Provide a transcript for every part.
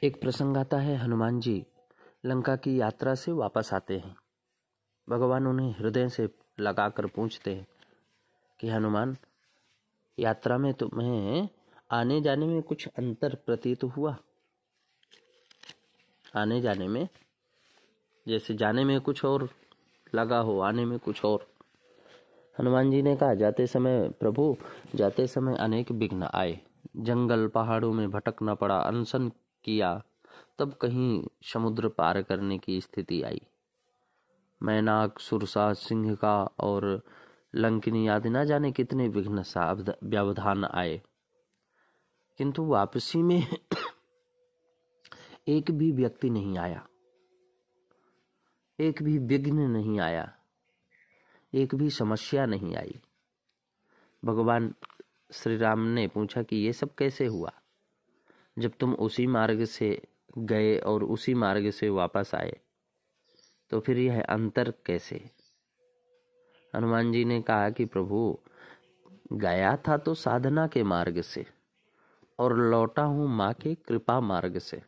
एक प्रसंग आता है, हनुमान जी लंका की यात्रा से वापस आते हैं। भगवान उन्हें हृदय से लगाकर पूछते हैं कि हनुमान, यात्रा में तुम्हें आने जाने में कुछ अंतर प्रतीत हुआ? आने जाने में, जैसे जाने में कुछ और लगा हो, आने में कुछ और। हनुमान जी ने कहा, जाते समय प्रभु, जाते समय अनेक विघ्न आए। जंगल पहाड़ों में भटकना पड़ा, अनशन किया, तब कहीं समुद्र पार करने की स्थिति आई। मैनाक, सुरसा, सिंह का और लंकिनी आदि ना जाने कितने विघ्न व्यवधान आए, किंतु वापसी में एक भी व्यक्ति नहीं आया, एक भी विघ्न नहीं आया, एक भी समस्या नहीं आई। भगवान श्री राम ने पूछा कि ये सब कैसे हुआ? जब तुम उसी मार्ग से गए और उसी मार्ग से वापस आए, तो फिर यह अंतर कैसे? हनुमान जी ने कहा कि प्रभु, गया था तो साधना के मार्ग से और लौटा हूं मां के कृपा मार्ग से।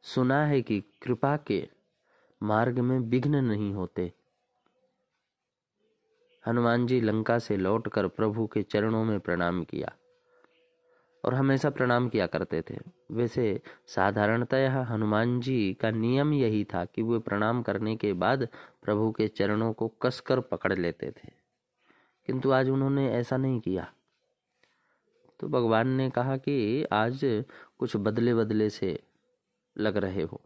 सुना है कि कृपा के मार्ग में विघ्न नहीं होते। हनुमान जी लंका से लौटकर प्रभु के चरणों में प्रणाम किया और हमेशा प्रणाम किया करते थे। वैसे साधारणतः हनुमान जी का नियम यही था कि वे प्रणाम करने के बाद प्रभु के चरणों को कसकर पकड़ लेते थे, किंतु आज उन्होंने ऐसा नहीं किया। तो भगवान ने कहा कि आज कुछ बदले बदले से लग रहे हो,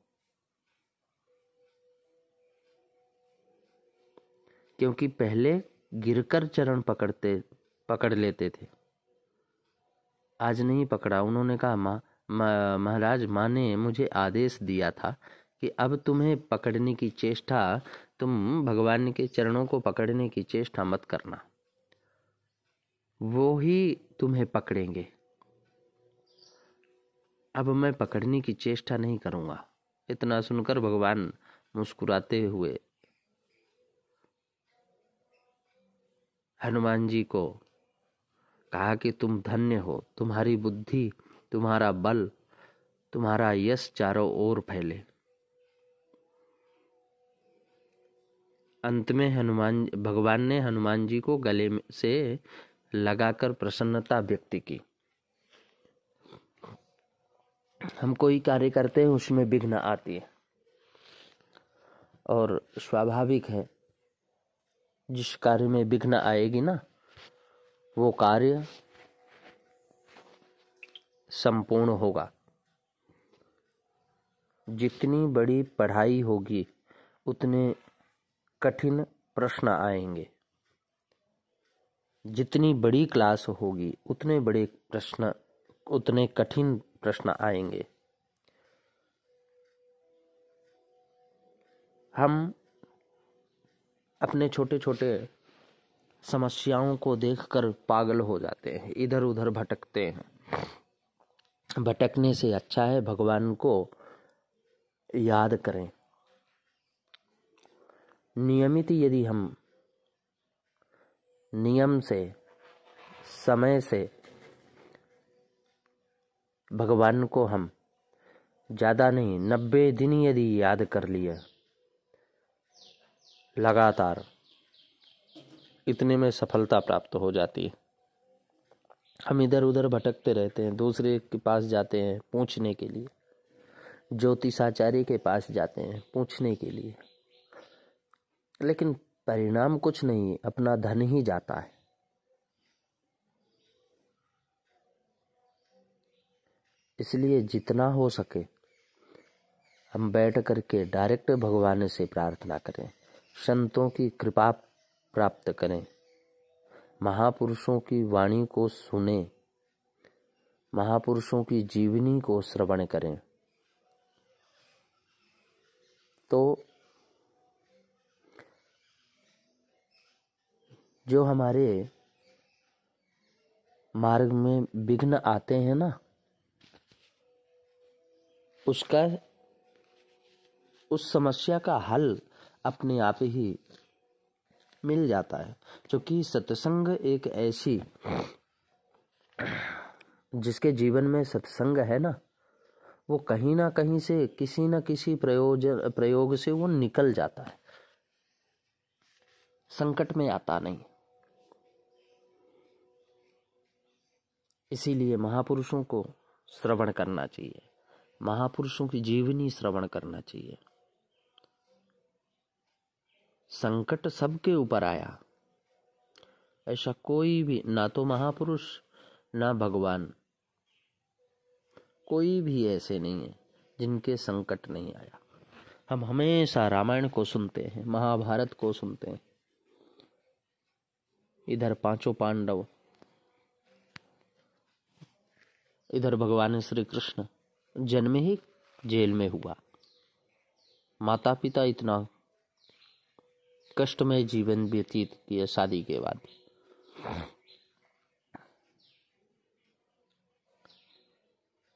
क्योंकि पहले गिरकर चरण पकड़ लेते थे, आज नहीं पकड़ा। उन्होंने कहा, महाराज, माँ ने मुझे आदेश दिया था कि अब तुम्हें पकड़ने की चेष्टा, तुम भगवान के चरणों को पकड़ने की चेष्टा मत करना, वो ही तुम्हें पकड़ेंगे। अब मैं पकड़ने की चेष्टा नहीं करूंगा। इतना सुनकर भगवान मुस्कुराते हुए हनुमान जी को कहा कि तुम धन्य हो, तुम्हारी बुद्धि, तुम्हारा बल, तुम्हारा यश चारों ओर फैले। अंत में भगवान ने हनुमान जी को गले से लगाकर प्रसन्नता व्यक्त की। हम कोई कार्य करते हैं, उसमें विघ्न आती है और स्वाभाविक है, जिस कार्य में विघ्न आएगी ना, वो कार्य संपूर्ण होगा। जितनी बड़ी पढ़ाई होगी उतने कठिन प्रश्न आएंगे, जितनी बड़ी क्लास होगी उतने कठिन प्रश्न आएंगे। हम अपने छोटे छोटे समस्याओं को देखकर पागल हो जाते हैं, इधर उधर भटकते हैं। भटकने से अच्छा है भगवान को याद करें। नियमित यदि हम नियम से, समय से भगवान को हम ज़्यादा नहीं, 90 दिन यदि याद कर लिए लगातार, इतने में सफलता प्राप्त हो जाती है। हम इधर उधर भटकते रहते हैं, दूसरे के पास जाते हैं पूछने के लिए, ज्योतिषाचार्य के पास जाते हैं पूछने के लिए, लेकिन परिणाम कुछ नहीं, अपना धन ही जाता है। इसलिए जितना हो सके हम बैठ करके डायरेक्ट भगवान से प्रार्थना करें, संतों की कृपा प्राप्त करें, महापुरुषों की वाणी को सुने, महापुरुषों की जीवनी को श्रवण करें, तो जो हमारे मार्ग में विघ्न आते हैं ना, उस समस्या का हल अपने आप ही मिल जाता है। क्योंकि सत्संग एक ऐसी जिसके जीवन में सत्संग है ना, वो कहीं ना कहीं से किसी न किसी प्रयोग से वो निकल जाता है, संकट में आता नहीं। इसीलिए महापुरुषों को श्रवण करना चाहिए, महापुरुषों की जीवनी श्रवण करना चाहिए। संकट सबके ऊपर आया, ऐसा कोई भी, ना तो महापुरुष ना भगवान, कोई भी ऐसे नहीं है जिनके संकट नहीं आया। हम हमेशा रामायण को सुनते हैं, महाभारत को सुनते हैं। इधर पांचों पांडव, इधर भगवान श्री कृष्ण, जन्म ही जेल में हुआ, माता पिता इतना कष्टमय जीवन व्यतीत किया शादी के बाद।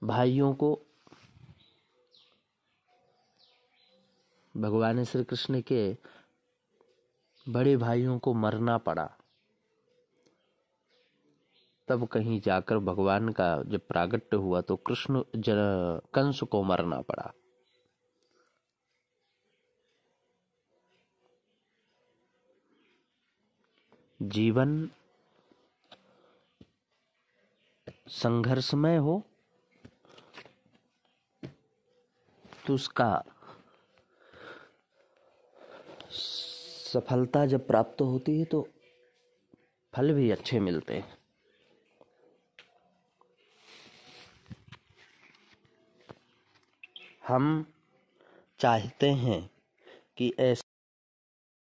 भाइयों को, भगवान श्री कृष्ण के बड़े भाइयों को मरना पड़ा, तब कहीं जाकर भगवान का जब प्रागट्य हुआ तो कंस को मरना पड़ा। जीवन संघर्षमय हो तो उसका सफलता जब प्राप्त होती है तो फल भी अच्छे मिलते हैं। हम चाहते हैं कि ऐसे